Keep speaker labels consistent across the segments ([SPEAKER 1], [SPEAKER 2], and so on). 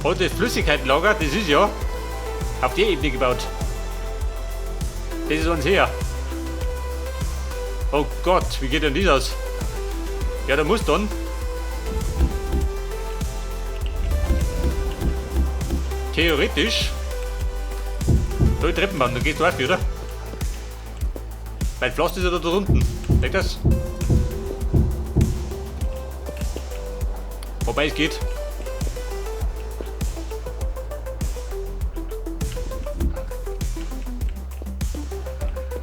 [SPEAKER 1] Und das Flüssigkeitenlager, das ist ja auf der Ebene gebaut. Das ist uns her. Oh Gott, wie geht denn das aus? Ja, da muss dann theoretisch da die Treppenbahn, da geht's auf, oder? Weil Pflaster ist ja da unten. Seht das? Wobei es geht.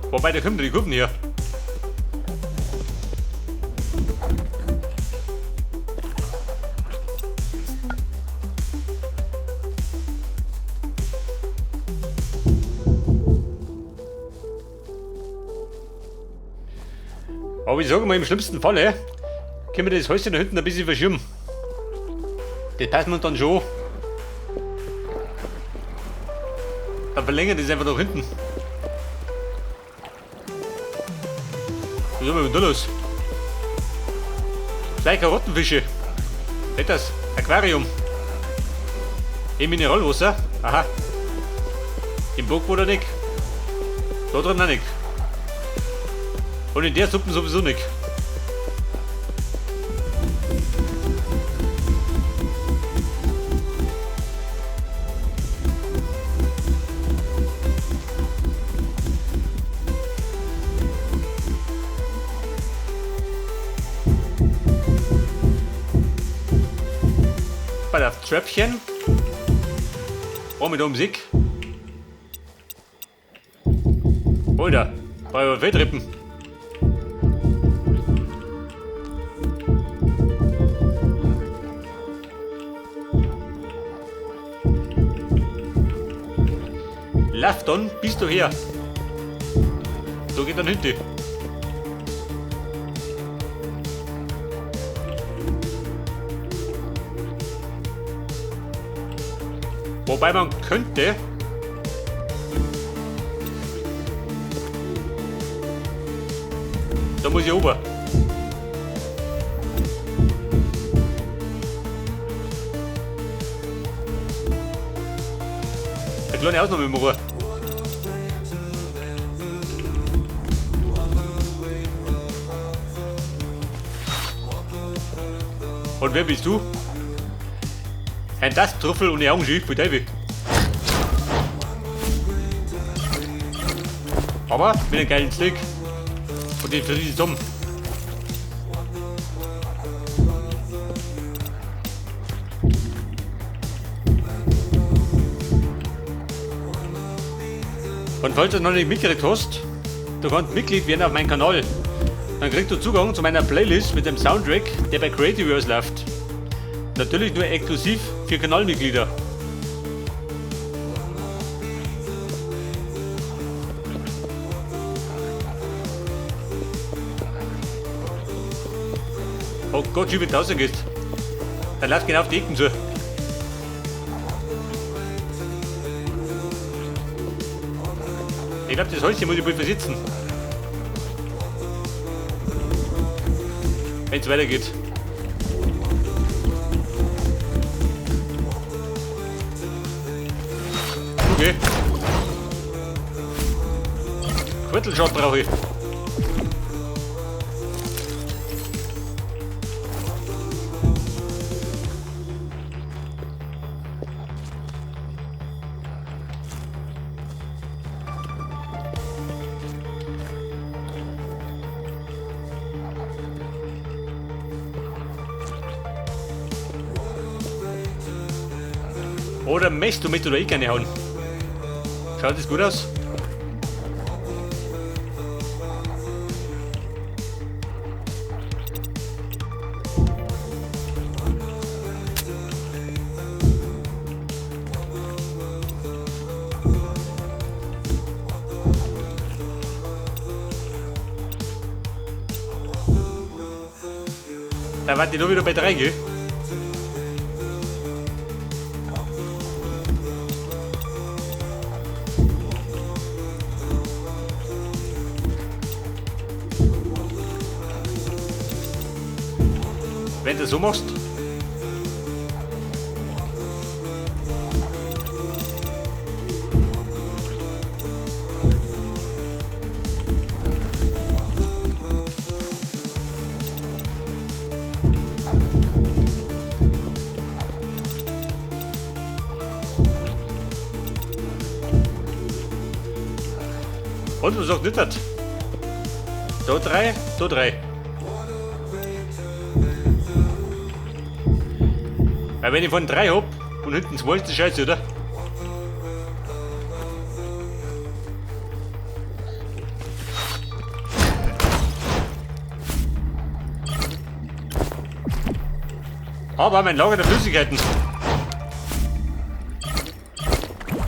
[SPEAKER 1] Wobei, da kommen die Kurven hier. Aber ich sage mal, im schlimmsten Falle können wir das Häuschen da hinten ein bisschen verschirmen. Das passen wir uns dann schon. Dann verlängern das einfach nach hinten. Was haben wir denn da los? Gleich Karottenfische. Seht das? Aquarium. Im Mineralwasser. Aha. Im Burgboden nicht. Da drin auch nicht. Und in der Suppe sowieso nicht. Bei der Tröpfchen. Oh, mit Musik. Oder? Bei Wettrippen. Lauf dann, bist du her. So geht dann hinten. Wobei man könnte da muss ich oben. Eine kleine Ausnahme machen. Und wer bist du? Ein Trüffel und eine Augenschüch, für Teufel. Aber mit einem geilen Steak. Und den friese Tom. Und falls du noch nicht mitgekriegt hast, du kannst Mitglied werden auf meinem Kanal. Dann kriegst du Zugang zu meiner Playlist mit dem Soundtrack, der bei Creativerse läuft. Natürlich nur exklusiv für Kanalmitglieder. Oh Gott, wie du draußen gehst. Dann lauf genau auf die Ecken zu. Ich glaube, das Häuschen muss ich wohl versitzen. Wenn es weitergeht. Okay. Viertelshot brauche ich. Oder möchtest du mit oder ich keine hauen? Schaut das gut aus? Da warte ich nur wieder bei 3, gell? Wenn du so machst. Und was sagt nicht das? Da 3, da 3. Weil wenn ich von 3 hab und hinten 2 ist die Scheiße, oder? Aber mein Lager der Flüssigkeiten.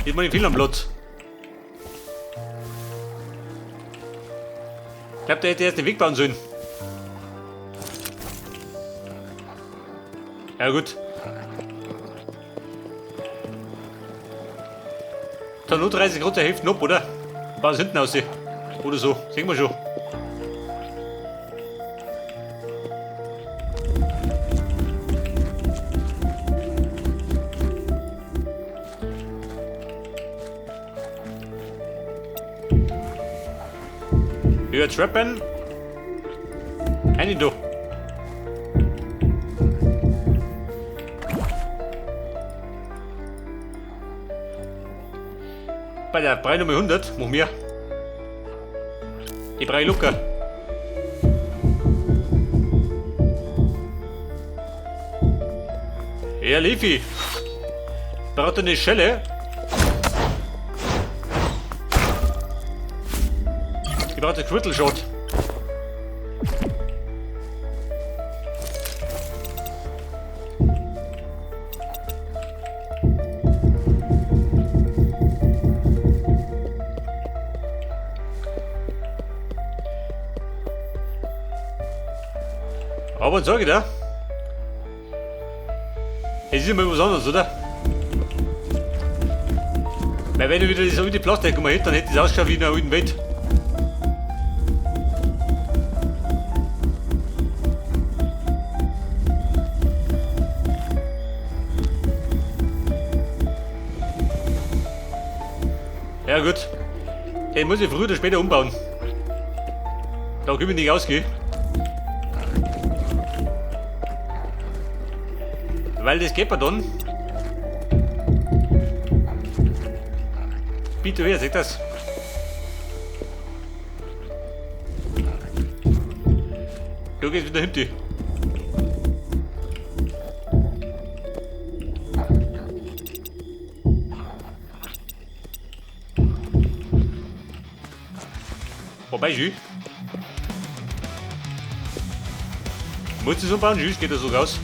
[SPEAKER 1] Geht mal nicht viel am Platz. Ich glaube, der hätte erst den Weg bauen sollen. Ja gut. Da nur 30 Grad der Hälfte ab, oder? War es hinten aussehen. Oder so. Sehen wir schon. Wir trappen. Eine da. Bei der Brei Nummer 100 machen wir die Brei locker. Ja, Lefi. Braucht eine Schelle. Ich brauche den Critical Shot. Aber sag ich da, es ist immer was anderes, oder? Weil wenn du wieder so wie die Plastik mal hätte, dann hätte es ausgeschaut wie in einer alten Welt. Ja gut, den muss ich früher oder später umbauen. Da können wir nicht ausgehen. Weil das geht man dann. Bitte her, seht das? Du gehst wieder hinten. Wobei, Jü. Muss ich so bauen, Jü, geht das so raus.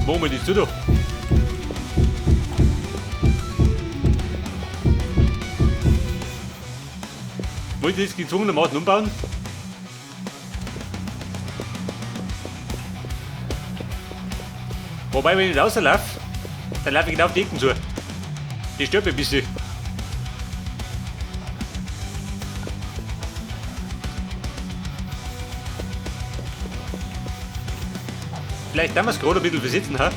[SPEAKER 1] Machen wir die zu da. Wollt ihr das gezwungenermaßen umbauen? Wobei, wenn ich da rauslaufe, dann laufe ich genau auf die Ecken zu. Die stört mich ein bisschen. Vielleicht damals gerade ein bisschen versitzen, ha?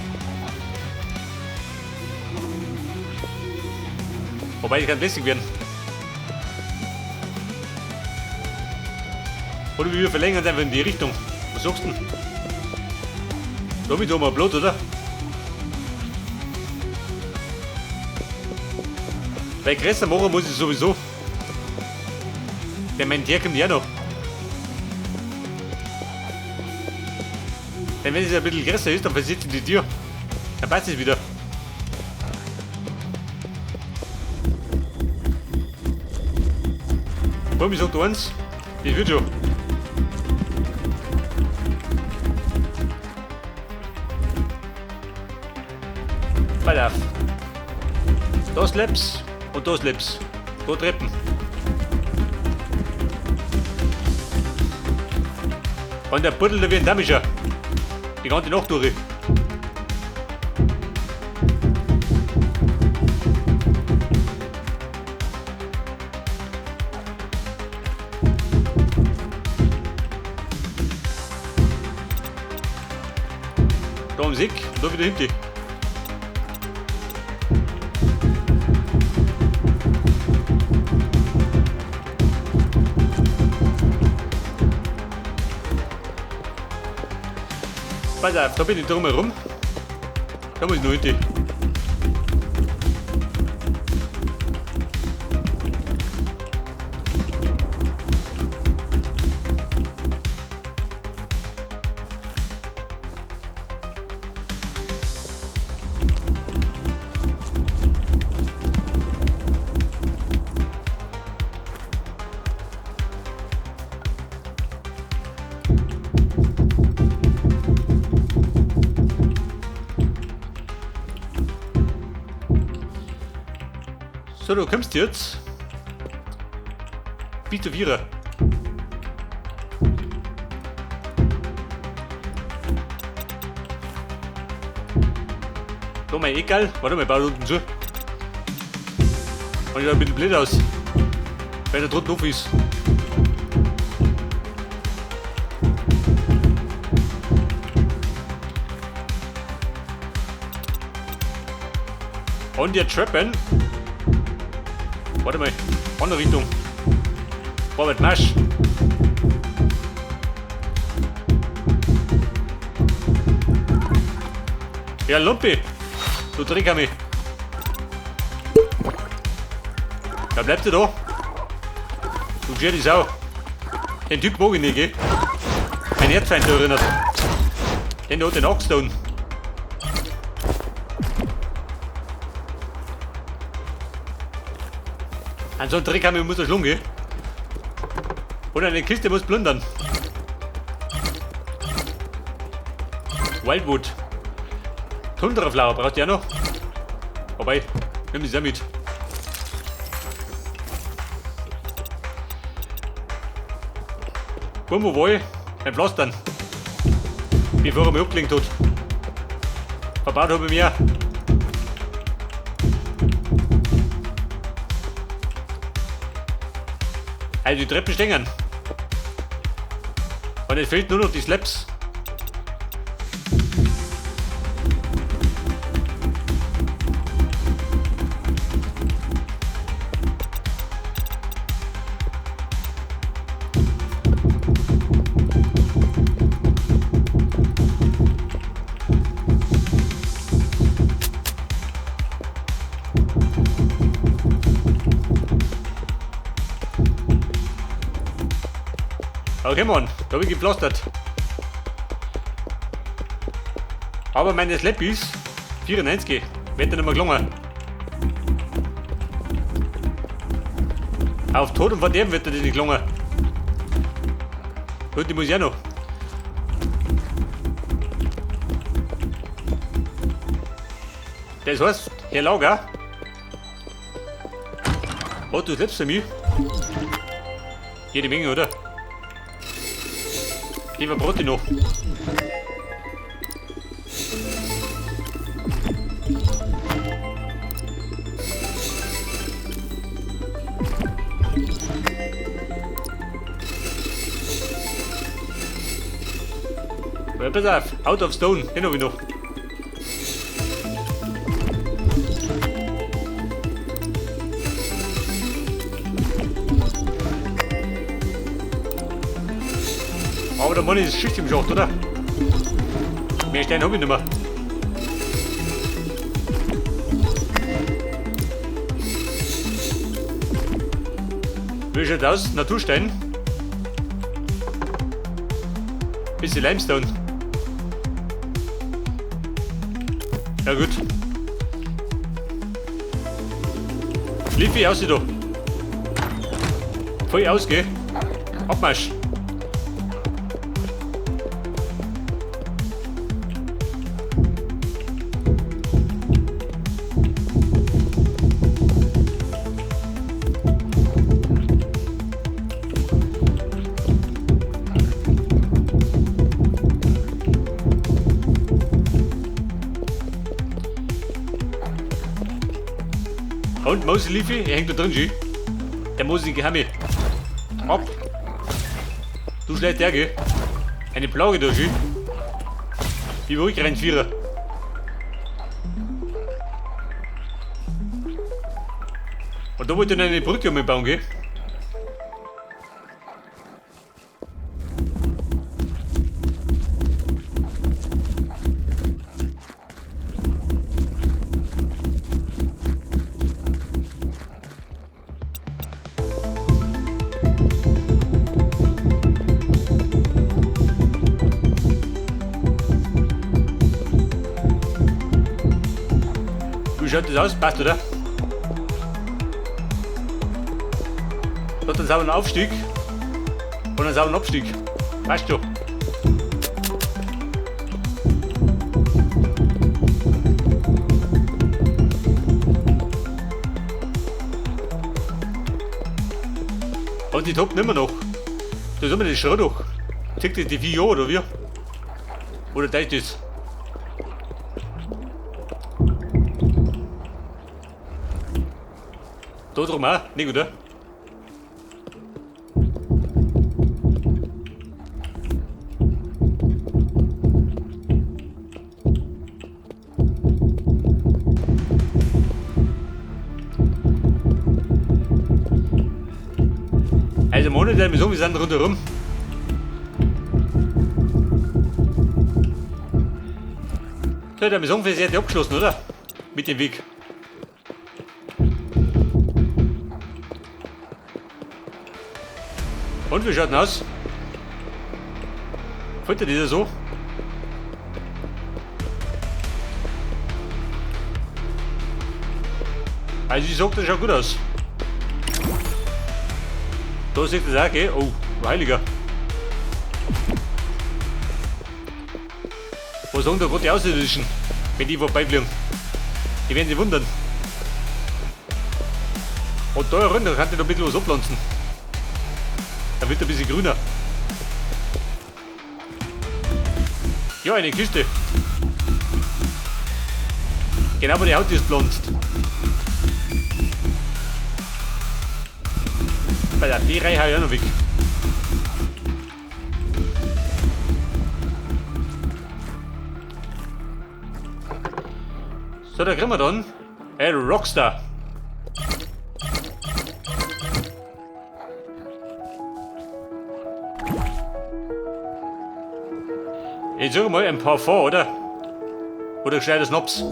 [SPEAKER 1] Wobei, ich kann lässig werden. Oder wir verlängern es einfach in die Richtung. Was sagst du denn? Damit haben wir ein Blatt, oder? Weil größer machen muss ich sowieso. Der meint, der kommt ja noch. Denn wenn es ein bisschen größer ist, dann versitzt die Tür. Dann passt es wieder. Komm, ich sag dir eins, das wird schon. Pass auf. Da Slaps und da Slaps. Da Treppen. Und der Buddel, da wird ein Damischer. Die ganze Nacht durch. Da am Sick, da wieder hinten. Pass auf, da bin ich drum herum. Da muss ich noch hinten. So, du kommst jetzt. Bitte Vierer. Da mal egal. Warte mal, baut unten zu. Und ich ein bisschen blöd aus. Weil der drunten auf ist. Und ihr trappen. Warte mal, andere Richtung. Robert Masch. Ja, Lumpi. Du Dreck an mich. Da bleibt er da. Du gescheit die Sau. Den Typ mag ich nicht, gell? Mein Erzfeind erinnert. Den da hat den Axt da unten. An so einen Dreck haben wir muss er schlungen, gell? Und eine Kiste muss plündern. Wildwood. Tundraflower braucht ihr auch noch. Wobei, nimm das auch mit. Bumbo Woll, ein Pflastern. Bevor er mich abgelenkt hat. Verbaut habe ich mir. Also die Treppen stehen. Und es fehlt nur noch die Slaps. Okay, Mann, da habe ich gepflastert. Aber meine Slappis, 94, wird dann nicht mehr gelungen. Auf Tod und Verderben wird das nicht gelungen. Gut, die muss ich auch noch. Das heißt, Herr Lager, oh, du selbst für mich. Jede Menge, oder? Lieber Brot noch. Ja, pass auf, out of stone, den hab ich noch. Aber der Mann ist Schicht im Schacht, oder? Mehr Steine habe ich nicht mehr. Wie schaut aus? Naturstein. Bisschen Limestone. Ja gut. Liefy, aus da. Voll aus, gell? Abmarsch. Und Mausi Liefy, er hängt da drin, G. Der muss ich geheim. Ab. Du schlägst der, gell? Eine Plage da, G. Wie ruhig rennt Vierer. Und da wollte ich eine Brücke umbauen, gell? schaut das aus? Passt, oder? Dort einen sauberen Aufstieg und einen sauberen Abstieg. Passt schon. Und die toppen immer noch. Da sind wir das schon noch. Tickt das die 4 Jahre oder wie? Oder da ist das? Da drum auch, nicht oder? Also Monate, wir so, wir sind rundherum. So, der Mission ist jetzt abgeschlossen, oder? Mit dem Weg. Und wie schaut denn aus? Gefällt dir das so? Also ich sag, das schaut gut aus. Da sieht das auch, gell? Oh, Heiliger. Was sagen da gerade die Außerirdischen, wenn die vorbeifliegen? Die werden sich wundern. Und da runter kann ich noch ein bisschen was abpflanzen. Dann wird er ein bisschen grüner. Ja, eine Kiste. Genau, wo die Haut ist pflanzt. Bei der D-Reihe hau ich auch noch weg. So, da kriegen wir dann ein Rockstar. Ich sag mal ein Parfum, oder? Oder gescheiter Schnaps.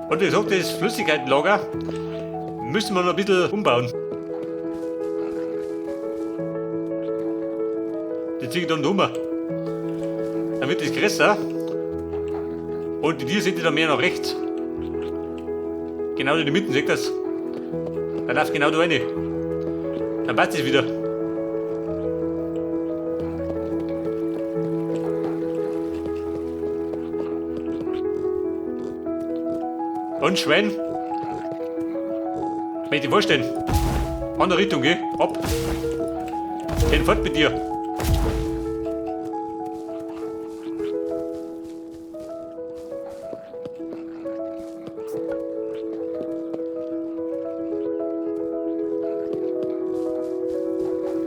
[SPEAKER 1] Und wie gesagt, das Flüssigkeitenlager müssen wir noch ein bisschen umbauen. Die ziehe ich dann um. Dann wird das größer. Und die Tiere sind dann mehr nach rechts. Genau in der Mitte, seht ihr das? Dann läuft genau da rein. Dann passt es wieder. Und Schwein. Wenn ich dir vorstellen. Andere Richtung, geh. Ab. Den fort mit dir.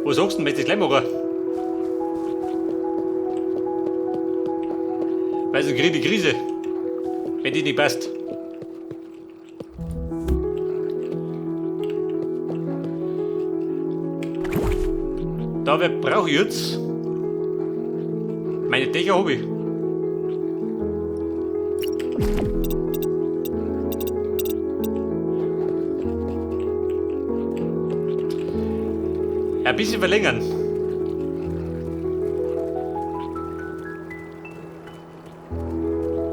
[SPEAKER 1] Was sagst du denn, wenn ich das gleich mache? Weil sonst kriege ich die Krise. Wenn die nicht passt. Da brauche ich jetzt meine Dächer habe ich. Ein bisschen verlängern.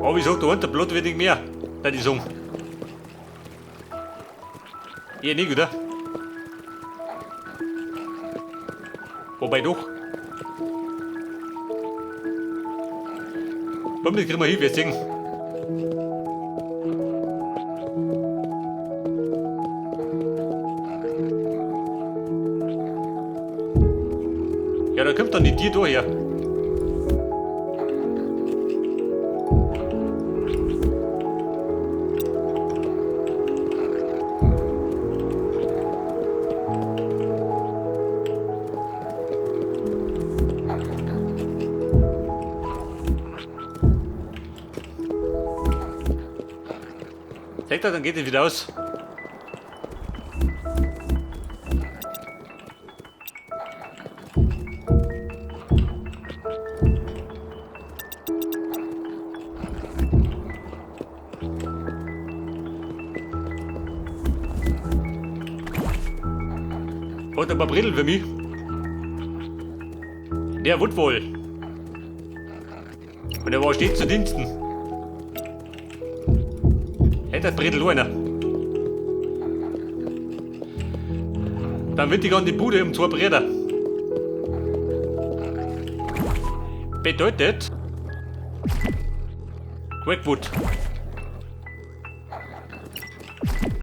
[SPEAKER 1] Aber ich sag, da unten Blut wird nicht mehr, da die sagen. Eher nicht, oder? Wobei doch. Komm, das kriegen wir hin, wir singen. Ja, da kommt dann die Tier daher. Seht ihr, dann geht es wieder aus. Und ein paar Brillen für mich. Der wird wohl. Und er war stets zu Diensten. Hätte das Brettel einer. Dann wird ich an die Bude um 2 Bretter. Bedeutet Quackwood.